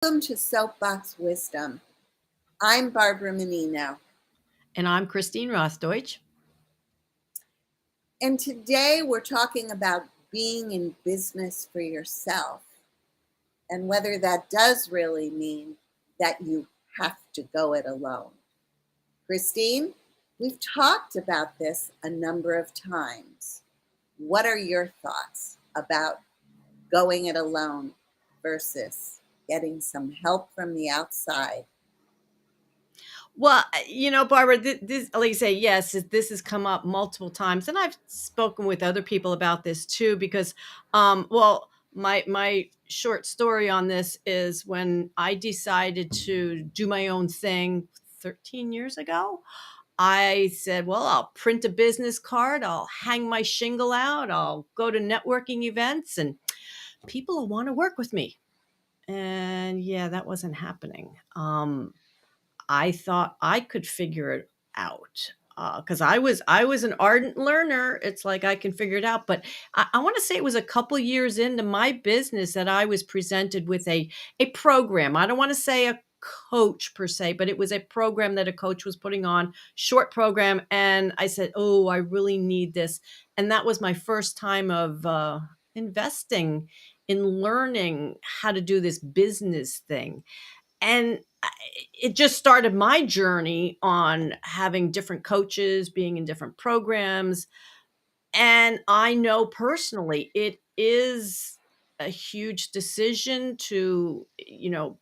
Welcome to Soapbox Wisdom. I'm Barbara Menino, And I'm Christine Rothdeutsch. and today we're talking about being in business for yourself and whether that does really mean that you have to go it alone. Christine, we've talked about this a number of times. What are your thoughts about going it alone versus getting some help from the outside? Well, Barbara, this, like you say, yes, this has come up multiple times, and I've spoken with other people about this too. Because, my short story on this is when I decided to do my own thing 13 years ago. I said, well, I'll print a business card, I'll hang my shingle out, I'll go to networking events, and people will want to work with me. And yeah, that wasn't happening. I thought I could figure it out because I was an ardent learner. It's like I can figure it out, but I want to say it was a couple years into my business that I was presented with a program. I don't want to say a coach per se, but it was a program that a coach was putting on, short program, and I said, "Oh, I really need this," and that was my first time of investing in learning how to do this business thing. And it just started my journey on having different coaches, being in different programs. And I know personally it is a huge decision to,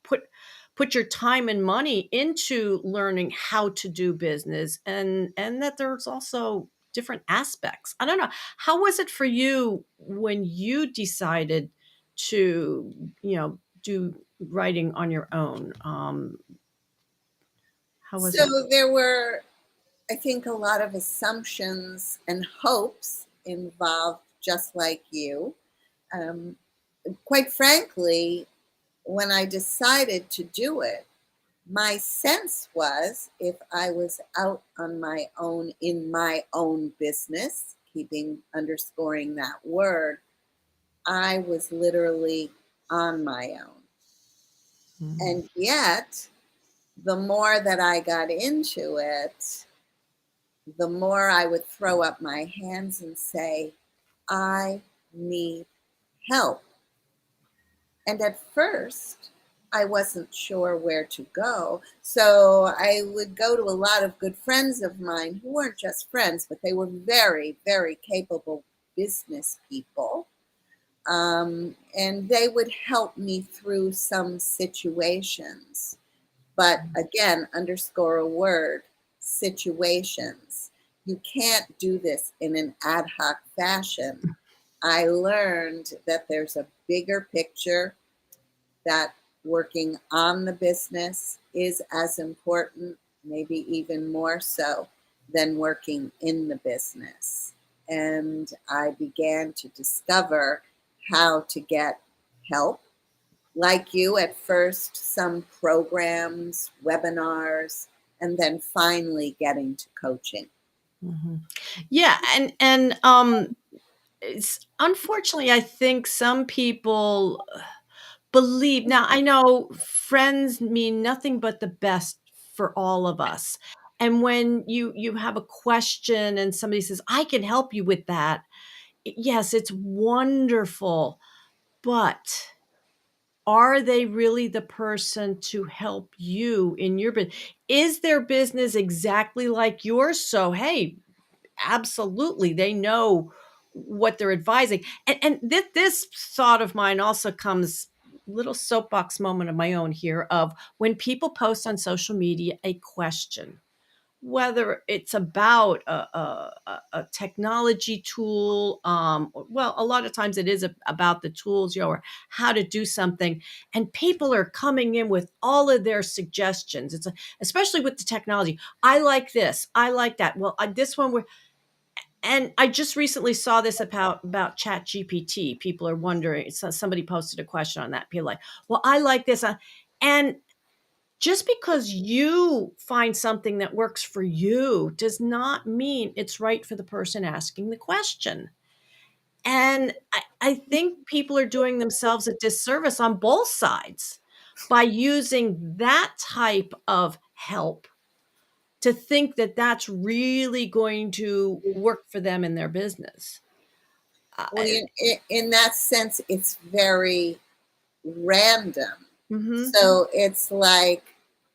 put your time and money into learning how to do business, and that there's also different aspects. I don't know. How was it for you when you decided to, do writing on your own? How was it? So there were, I think, a lot of assumptions and hopes involved, just like you. Um, Quite frankly, when I decided to do it, my sense was if I was out on my own in my own business, keeping underscoring that word, I was literally on my own. Mhm. And yet, the more that I got into it, the more I would throw up my hands and say, I need help. And at first, I wasn't sure where to go. So I would go to a lot of good friends of mine who weren't just friends, but they were very, very capable business people. And they would help me through some situations. But again, underscore a word, situations. You can't do this in an ad hoc fashion. I learned that there's a bigger picture, that working on the business is as important, maybe even more so, than working in the business. And I began to discover how to get help. Like you, at first, some programs, webinars, and then finally getting to coaching. Mhm. Yeah, and it's unfortunately, I think some people believe. Now, I know friends mean nothing but the best for all of us. And when you have a question and somebody says, "I can help you with that." Yes, it's wonderful, but are they really the person to help you in your business? Is their business exactly like yours? So, hey, absolutely, they know what they're advising. And this thought of mine also comes, little soapbox moment of my own here, of when people post on social media a question, whether it's about a technology tool, well, a lot of times it is about the tools, or how to do something, and people are coming in with all of their suggestions. Especially with the technology. I like this. I like that. Well, this one, and I just recently saw this about Chat GPT. People are wondering. So somebody posted a question on that. People are like, well, I like this, and just because you find something that works for you does not mean it's right for the person asking the question. And I think people are doing themselves a disservice on both sides by using that type of help to think that that's really going to work for them in their business. Well, in that sense, it's very random. Mm-hmm. So it's like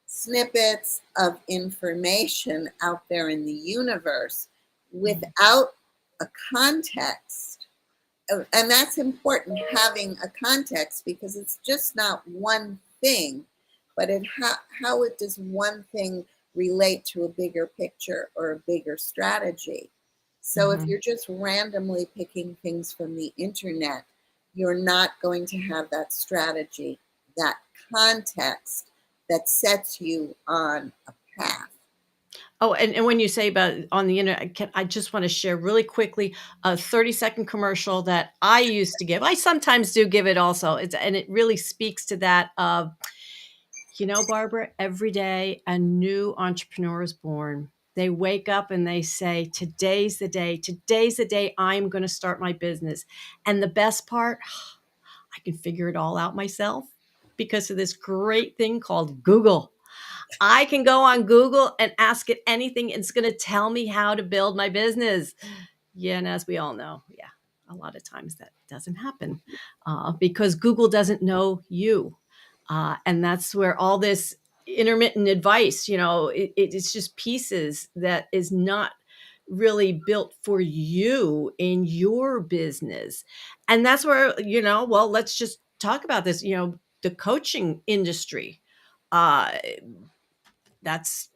snippets of information out there in the universe without a context. And that's important, having a context, because it's just not one thing, but how it does one thing relate to a bigger picture or a bigger strategy. So if Mm-hmm. you're just randomly picking things from the internet, you're not going to have that strategy, that context that sets you on a path. Oh, and when you say about on the internet, I just want to share really quickly a 30-second commercial that I used to give. I sometimes do give it also. And it really speaks to that of, Barbara, every day a new entrepreneur is born. They wake up and they say, today's the day. Today's the day I'm going to start my business. And the best part, I can figure it all out myself because of this great thing called Google. I can go on Google and ask it anything. It's going to tell me how to build my business. Yeah, and as we all know, yeah, a lot of times that doesn't happen because Google doesn't know you. And that's where all this intermittent advice, it's just pieces that is not really built for you in your business. And that's where, well, let's just talk about this, the coaching industry. Uh, that's,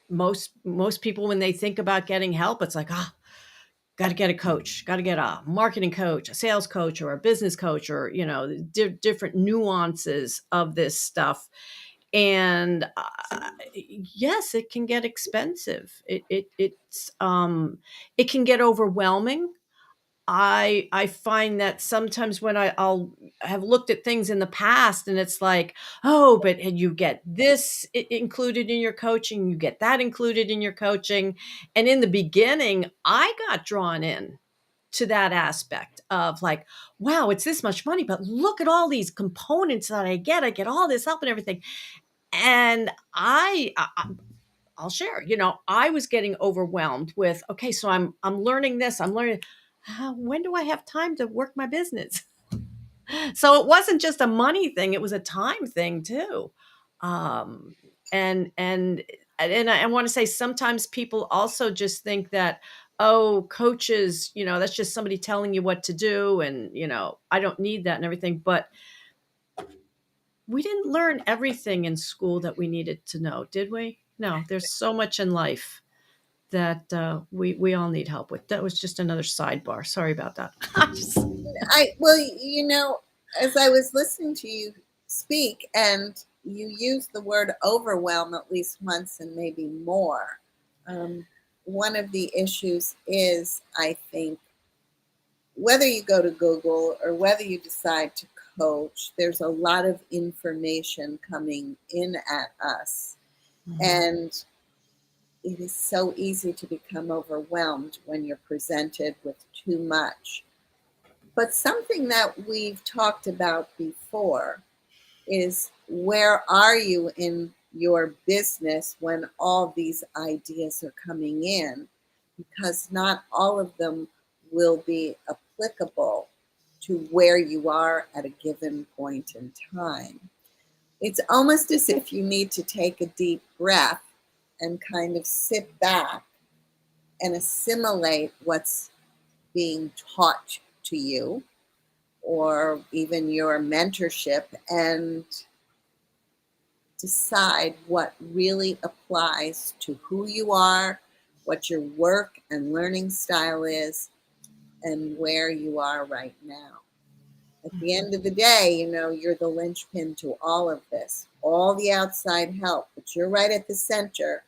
most people when they think about getting help, it's like, got to get a coach, got to get a marketing coach, a sales coach, or a business coach, or different nuances of this stuff. And yes, it can get expensive. It can get overwhelming. I find that sometimes when I'll have looked at things in the past and it's like, oh, but and you get this included in your coaching, you get that included in your coaching. And in the beginning, I got drawn in to that aspect of like, wow, it's this much money, but look at all these components that I get. I get all this help and everything. And I'll share, I was getting overwhelmed with, okay, so I'm learning this, I'm learning, when do I have time to work my business? So it wasn't just a money thing, it was a time thing too. Um, and I want to say sometimes people also just think that, oh, coaches, that's just somebody telling you what to do, and I don't need that and everything. But we didn't learn everything in school that we needed to know, did we? No, there's so much in life that we all need help with. That was just another sidebar. Sorry about that. Well, as I was listening to you speak, and you used the word overwhelm at least once and maybe more. One of the issues is, I think, whether you go to Google or whether you decide to coach, there's a lot of information coming in at us. Mhm. And it is so easy to become overwhelmed when you're presented with too much. But something that we've talked about before is, where are you in your business when all these ideas are coming in? Because not all of them will be applicable to where you are at a given point in time. It's almost as if you need to take a deep breath and kind of sit back and assimilate what's being taught to you, or even your mentorship, and decide what really applies to who you are, what your work and learning style is, and where you are right now. At the end of the day, you're the linchpin to all of this, all the outside help, but you're right at the center.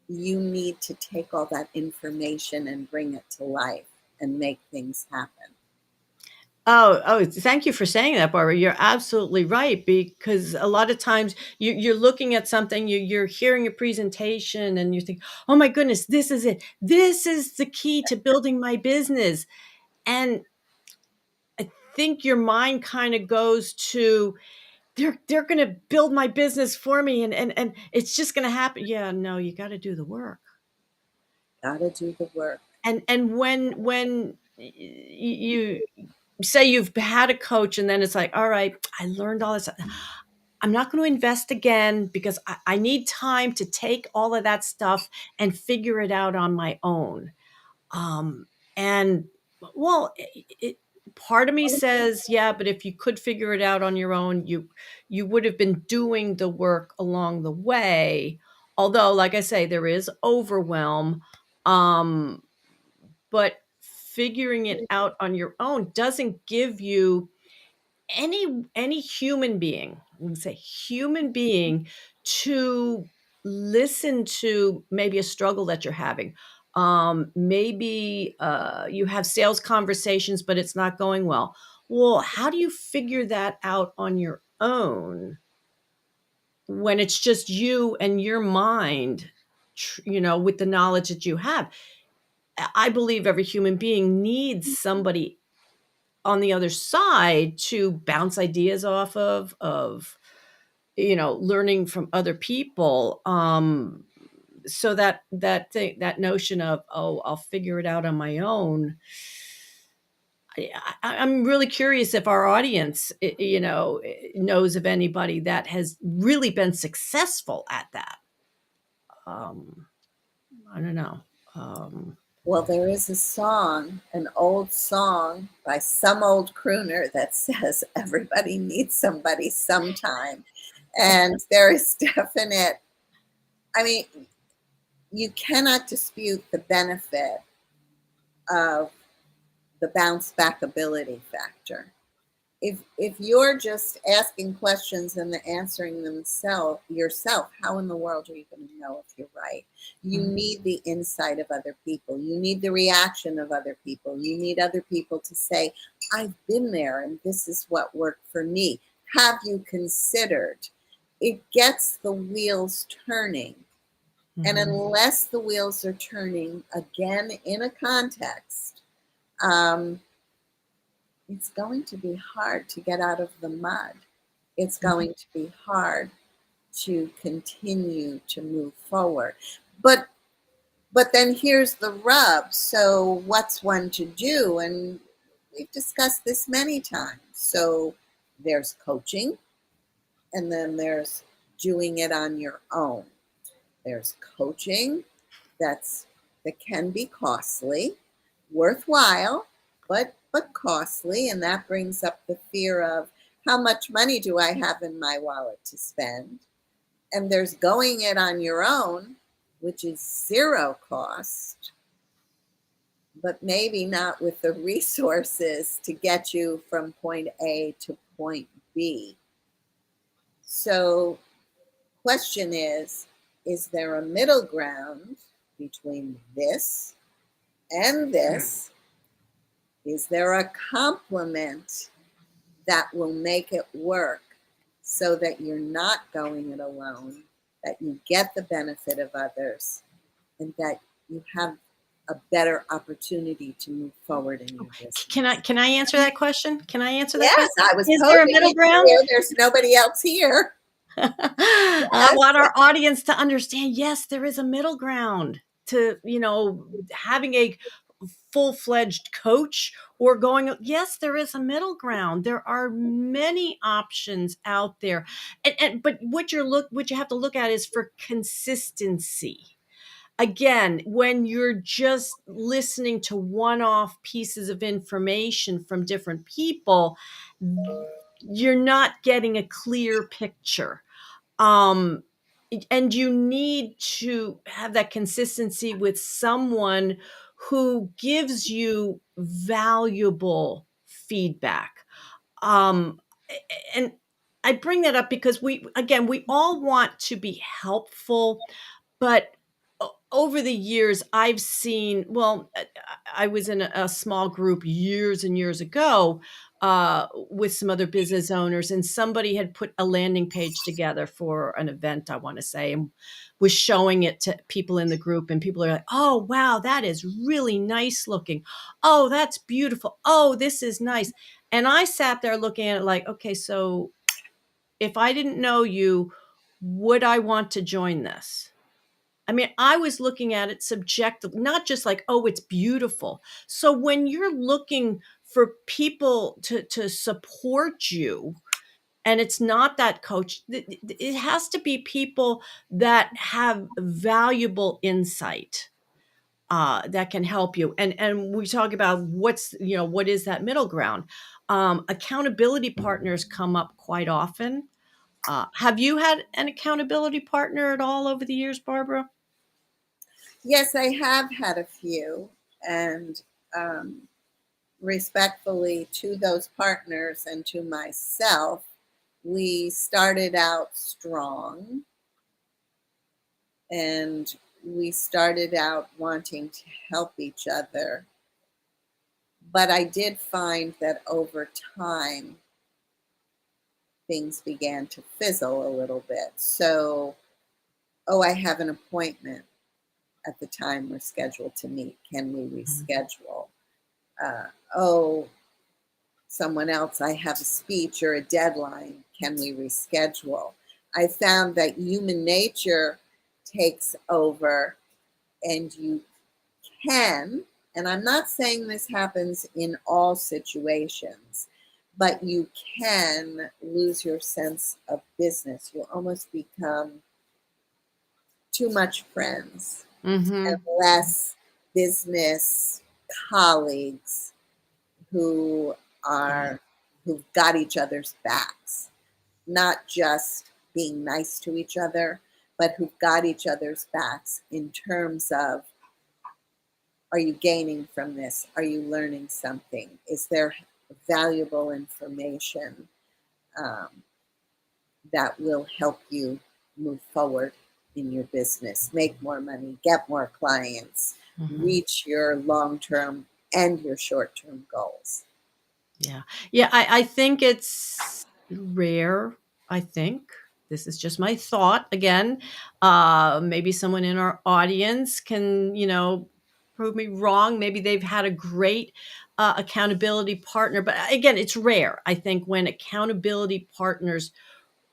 You need to take all that information and bring it to life and make things happen. Oh, thank you for saying that, Barbara. You're absolutely right, because a lot of times you're looking at something, you're hearing a presentation, and you think, "Oh my goodness, this is it. This is the key to building my business." And I think your mind kind of goes to they're going to build my business for me and it's just going to happen. Yeah, no, you got to do the work. Gotta do the work. And when you say you've had a coach and then it's like, all right, I learned all this. I'm not going to invest again because I need time to take all of that stuff and figure it out on my own. And well, part of me says, yeah, but if you could figure it out on your own, you would have been doing the work along the way. Although, like I say, there is overwhelm. Um, but figuring it out on your own doesn't give you any human being, we can say human being, to listen to maybe a struggle that you're having. Maybe you have sales conversations, but it's not going well. Well, how do you figure that out on your own when it's just you and your mind, with the knowledge that you have? I believe every human being needs somebody on the other side to bounce ideas off of learning from other people. So that notion of, oh, I'll figure it out on my own. I'm really curious if our audience knows of anybody that has really been successful at that. I don't know. Well, there is a song, an old song by some old crooner that says everybody needs somebody sometime. And there is definite, I mean, you cannot dispute the benefit of the bounce back ability factor. If you're just asking questions and answering them yourself, how in the world are you going to know if you're right? You need the insight of other people. You need the reaction of other people. You need other people to say, I've been there and this is what worked for me. Have you considered? It gets the wheels turning. And unless the wheels are turning again in a context, it's going to be hard to get out of the mud. It's going to be hard to continue to move forward. But then here's the rub. So what's one to do? And we've discussed this many times. So there's coaching, and then there's doing it on your own. There's coaching that can be costly, worthwhile, but costly, and that brings up the fear of how much money do I have in my wallet to spend? And there's going it on your own, which is zero cost, but maybe not with the resources to get you from point A to point B. So, question is there a middle ground between this and this? Is there a complement that will make it work so that you're not going it alone, that you get the benefit of others, and that you have a better opportunity to move forward in your business? Can I answer that question? Can I answer that Yes, question? I was Is there a hoping middle ground? there's nobody else here. I want our audience to understand, yes, there is a middle ground to, having a full-fledged coach or going, yes, there is a middle ground. There are many options out there. But what you have to look at is for consistency. Again, when you're just listening to one-off pieces of information from different people, you're not getting a clear picture. And you need to have that consistency with someone who gives you valuable feedback. And I bring that up because we all want to be helpful, but over the years, I've seen, I was in a small group years and years ago with some other business owners, and somebody had put a landing page together for an event, I want to say, and was showing it to people in the group. And people are like, oh, wow, that is really nice looking. Oh, that's beautiful. Oh, this is nice. And I sat there looking at it like, okay, so if I didn't know you, would I want to join this? I mean, I was looking at it subjectively, not just like, oh, it's beautiful. So when you're looking for people to support you, and it's not that coach, it has to be people that have valuable insight that can help you. And we talk about what is that middle ground? Accountability partners come up quite often. Have you had an accountability partner at all over the years, Barbara? Yes, I have had a few, and um, respectfully to those partners and to myself, we started out strong and we started out wanting to help each other. But I did find that over time, things began to fizzle a little bit. So, oh, I have an appointment at the time we're scheduled to meet. Can we Mhm. reschedule? Oh, someone else, I have a speech or a deadline. Can we reschedule? I found that human nature takes over, and you can, and I'm not saying this happens in all situations, but you can lose your sense of business. You almost become too much friends and Mhm. less business colleagues who Yeah. are who've got each other's backs, not just being nice to each other, but who've got each other's backs in terms of, are you gaining from this? Are you learning something? Is there valuable information um, that will help you move forward in your business, make more money, get more clients, Mhm. reach your long term and your short term goals? Yeah. Yeah, I think it's rare, I think. This is just my thought. Again, maybe someone in our audience can, prove me wrong. Maybe they've had a great accountability partner, but again, it's rare. I think when accountability partners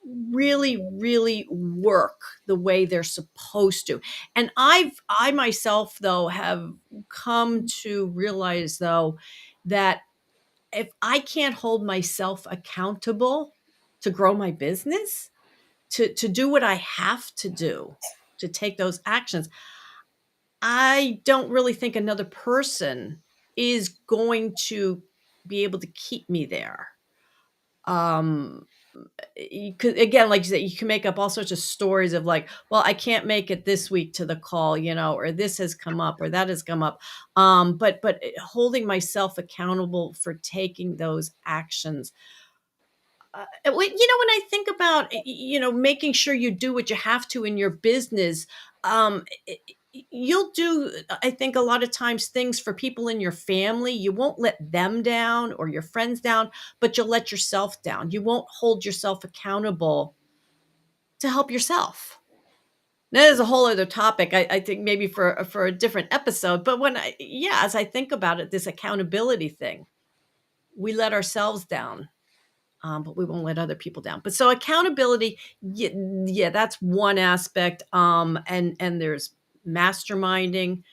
really work the way they're supposed to. And I myself though have come to realize though that if I can't hold myself accountable to grow my business, to do what I have to do, to take those actions, I don't really think another person is going to be able to keep me there. Um, you could, again, like you said, you can make up all sorts of stories of like, well, I can't make it this week to the call, or this has come up or that has come up. But holding myself accountable for taking those actions. When I think about making sure you do what you have to in your business, you'll do. I think a lot of times things for people in your family, you won't let them down or your friends down, but you'll let yourself down. You won't hold yourself accountable to help yourself. That is a whole other topic. I think maybe for a different episode. But as I think about it, this accountability thing, we let ourselves down, but we won't let other people down. But so accountability, yeah, that's one aspect. And there's masterminding.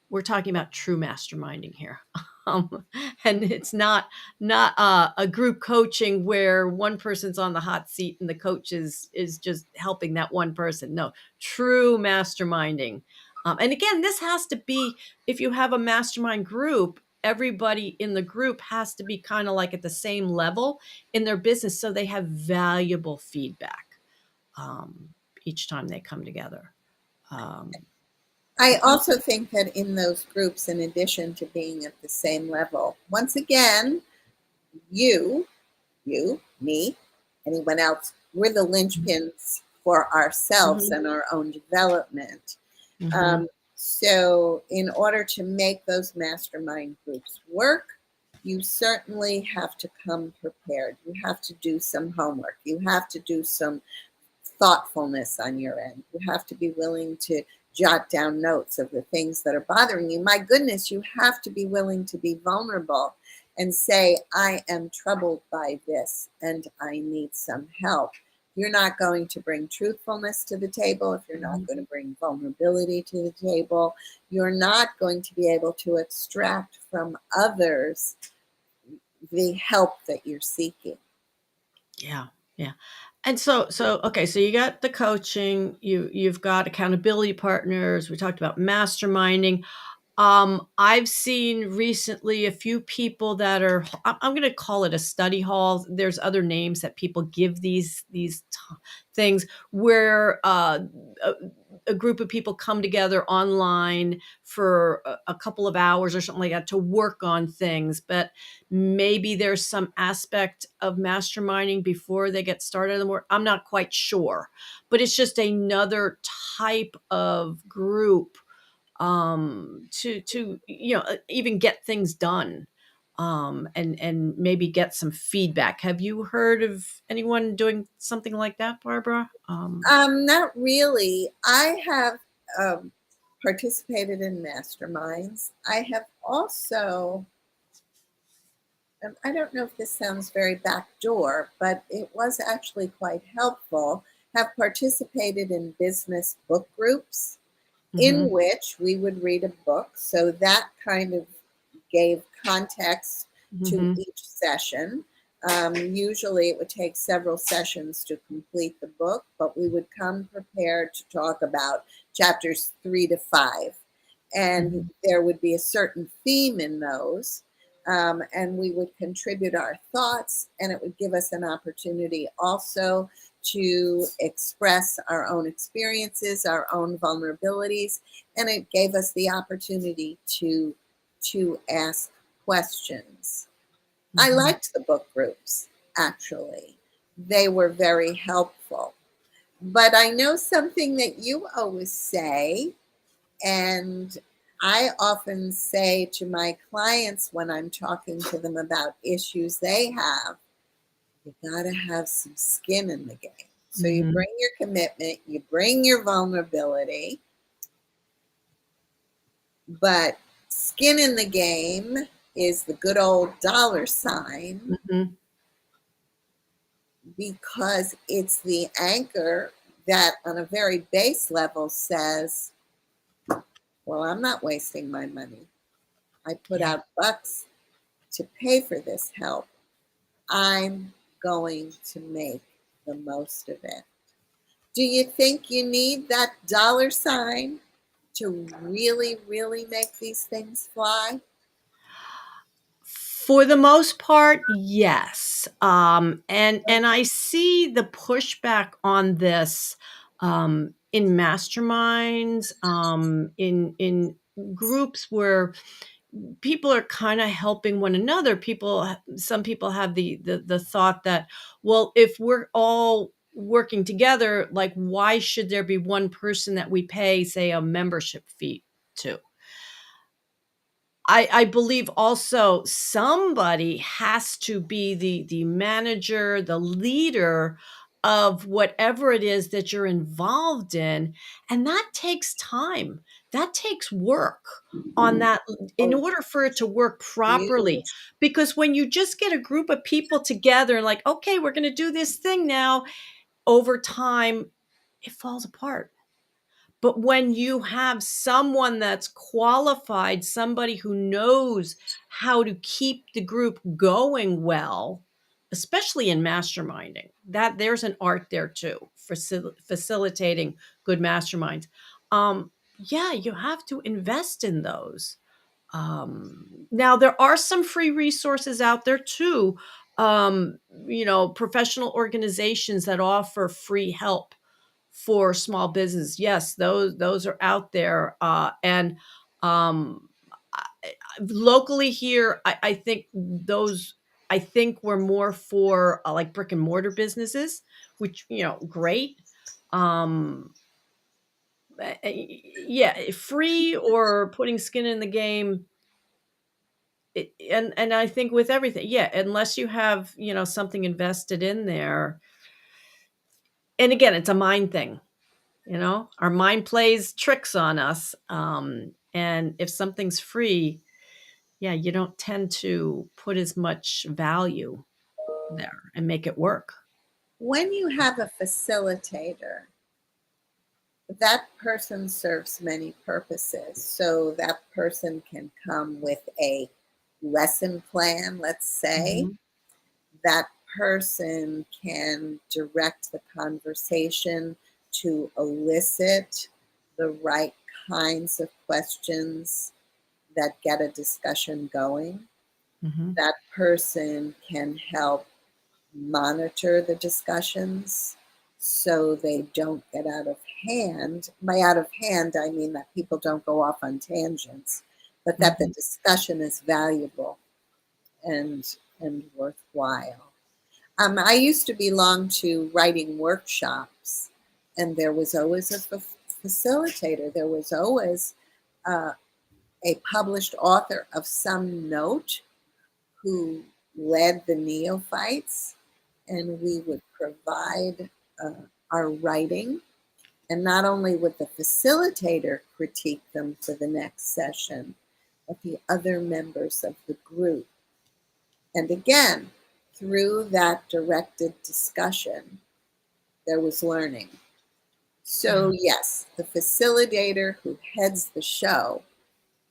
We're talking about true masterminding here. Um, and it's not a group coaching where one person's on the hot seat and the coach is just helping that one person. No, true masterminding. And again, this has to be, if you have a mastermind group, everybody in the group has to be kind of like at the same level in their business, so they have valuable feedback um, each time they come together. Um, I also think that in those groups, in addition to being at the same level, once again, you, me, anyone else, we're the linchpins for ourselves Mhm, and our own development. mhm. Um, so, in order to make those mastermind groups work, you certainly have to come prepared. You have to do some homework. You have to do some thoughtfulness on your end. You have to be willing to jot down notes of the things that are bothering you. My goodness, you have to be willing to be vulnerable and say, I am troubled by this and I need some help. you're not going to bring truthfulness to the table, if you're not Mhm. going to bring vulnerability to the table, you're not going to be able to extract from others the help that you're seeking. Yeah, yeah. And so okay, so you got the coaching, you've got accountability partners, we talked about masterminding. I've seen recently a few people that are I'm gonna call it a study hall. There's other names that people give these things where, a a group of people come together online for a couple of hours or something like that to work on things, but maybe there's some aspect of masterminding before they get started on the work. I'm not quite sure, but it's just another type of group to even get things done and maybe get some feedback. Have you heard of anyone doing something like that, Barbara? Not really. I have participated in masterminds. I have also, I don't know if this sounds very backdoor, but it was actually quite helpful, have participated in business book groups in Mhm, which we would read a book. So that kind of gave context to mhm, each session. Usually it would take several sessions to complete the book, but we would come prepared to talk about chapters 3 to 5. And mhm, there would be a certain theme in those. And we would contribute our thoughts, and it would give us an opportunity also to express our own experiences, our own vulnerabilities, and it gave us the opportunity to ask questions. I mhm. liked the book groups, actually. They were very helpful. But I know something that you always say, and I often say to my clients when I'm talking to them about issues they have, you got to have some skin in the game. So you Mhm. bring your commitment, you bring your vulnerability, but skin in the game is the good old dollar sign Mhm. because it's the anchor that, on a very base level, says, well, I'm not wasting my money. I put Yeah. out bucks to pay for this help. I'm going to make the most of it. Do you think you need that dollar sign to really, really make these things fly? For the most part, yes. And I see the pushback on this in masterminds, in groups where people are kind of helping one another. Some people have the thought that, well, if we're all working together, like why should there be one person that we pay, say, a membership fee to? I believe also somebody has to be the manager, the leader of whatever it is that you're involved in, and that takes time. That takes work on that in Oh, order for it to work properly. huge. Because when you just get a group of people together and like, "Okay, we're gonna do this thing now," over time, it falls apart. But when you have someone that's qualified, somebody who knows how to keep the group going well, especially in masterminding, that there's an art there too, facilitating good masterminds. Yeah, you have to invest in those. Now there are some free resources out there too. Professional organizations that offer free help for small business. Yes, those are out there, and, I locally here, I think those I think we're more for, like, brick and mortar businesses, which, great. Um, yeah, free or putting skin in the game, and I think with everything, yeah, unless you have, something invested in there, and again, it's a mind thing. Our mind plays tricks on us. And if something's free, yeah, you don't tend to put as much value there and make it work. When you have a facilitator, that person serves many purposes. So that person can come with a lesson plan, let's say. Mhm. That person can direct the conversation to elicit the right kinds of questions that get a discussion going. Mhm. That person can help monitor the discussions so they don't get out of hand. By out of hand, I mean that people don't go off on tangents, but that the Mhm. discussion is valuable and worthwhile. I used to belong to writing workshops, and there was always a facilitator. There was always uh, a published author of some note who led the neophytes, and we would provide uh, our writing. And not only would the facilitator critique them for the next session, but the other members of the group. And again, through that directed discussion, there was learning. Yeah. So, yes, the facilitator who heads the show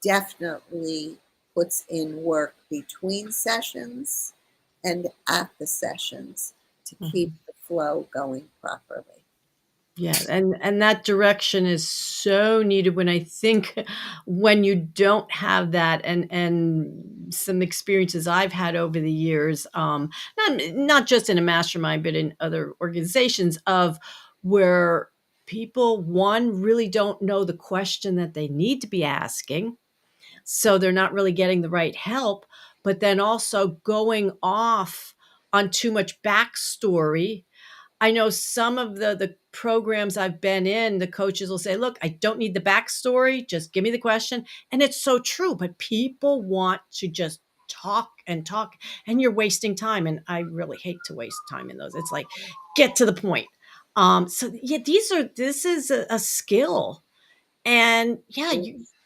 definitely puts in work between sessions and at the sessions to keep Mhm. the flow going properly. Yeah, and that direction is so needed when I think when you don't have that and some experiences I've had over the years, not just in a mastermind, but in other organizations of where people, one, really don't know the question that they need to be asking, so they're not really getting the right help, but then also going off on too much backstory. I know some of the programs I've been in, the coaches will say, "Look, I don't need the backstory, just give me the question," and it's so true, but people want to just talk, and you're wasting time, and I really hate to waste time in those. It's like, get to the point. So yeah, this is a skill, and yeah,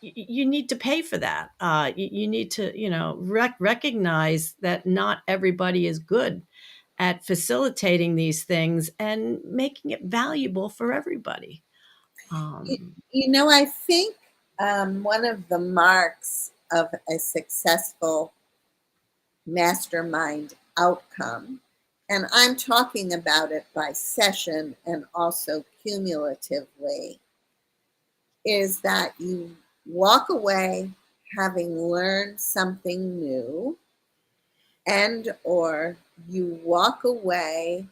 you need to pay for that. You need to, recognize that not everybody is good at facilitating these things and making it valuable for everybody. You, Um, I think one of the marks of a successful mastermind outcome, and I'm talking about it by session and also cumulatively, is that you walk away having learned something new, and or you walk away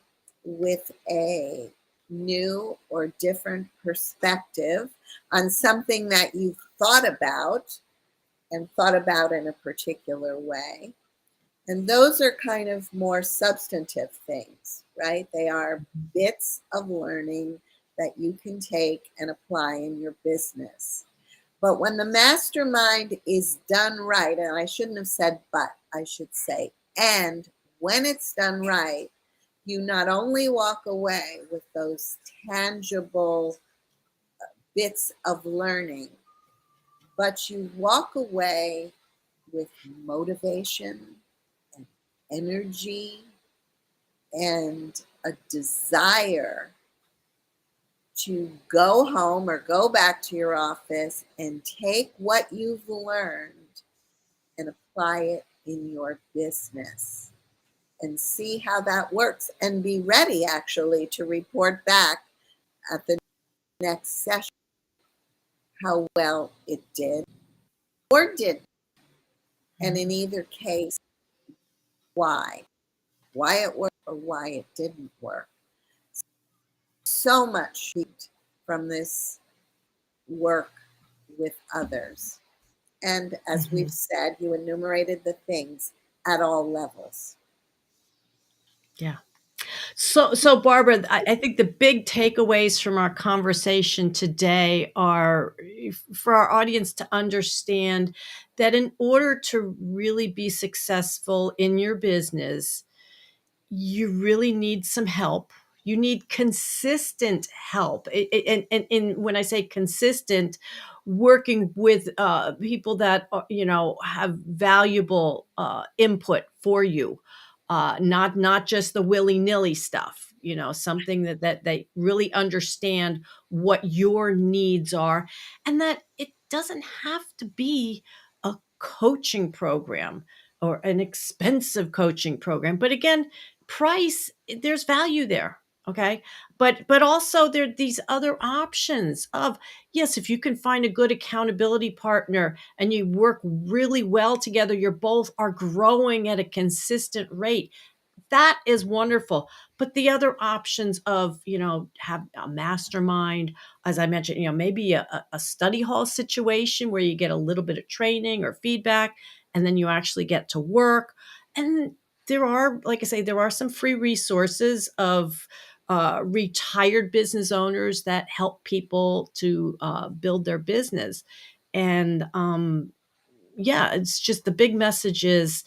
with a new or different perspective on something that you've thought about and thought about in a particular way. And those are kind of more substantive things, right? They are bits of learning that you can take and apply in your business. But when the mastermind is done right, and I shouldn't have said but, I should say, and when it's done right, you not only walk away with those tangible bits of learning, but you walk away with motivation and energy and a desire to go home or go back to your office and take what you've learned and apply it in your business and see how that works and be ready actually to report back at the next session how well it did or didn't. And in mhm, either case, why? Why it worked or why it didn't work. So much from this work with others. And as we've mhm. said, you enumerated the things at all levels. Yeah. So Barbara, I think the big takeaways from our conversation today are for our audience to understand that in order to really be successful in your business, you really need some help. You need consistent help. And when I say consistent, working with people that have valuable input for you, not just the willy nilly stuff. something that they really understand what your needs are, and that it doesn't have to be a coaching program or an expensive coaching program. But again, price, there's value there. Okay. But also there are these other options of, yes, if you can find a good accountability partner and you work really well together, you're both are growing at a consistent rate. That is wonderful. But the other options of, have a mastermind, as I mentioned, maybe a study hall situation where you get a little bit of training or feedback, and then you actually get to work. And there are, like I say, there are some free resources of retired business owners that help people to build their business. And yeah, it's just the big message is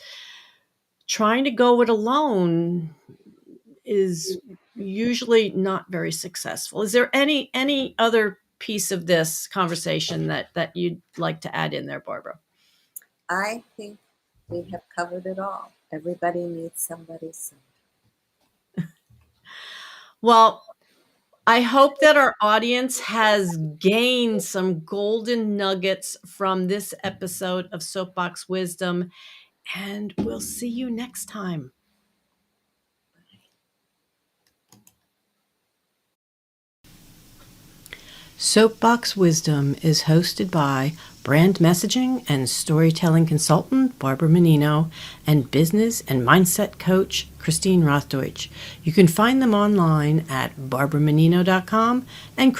trying to go it alone is usually not very successful. Is there any other piece of this conversation that you'd like to add in there, Barbara? I think we have covered it all. Everybody needs somebody soon. Well, I hope that our audience has gained some golden nuggets from this episode of Soapbox Wisdom, and we'll see you next time. Soapbox Wisdom is hosted by brand messaging and storytelling consultant Barbara Menino and business and mindset coach Christine Rothdeutsch. You can find them online at barbaramenino.com and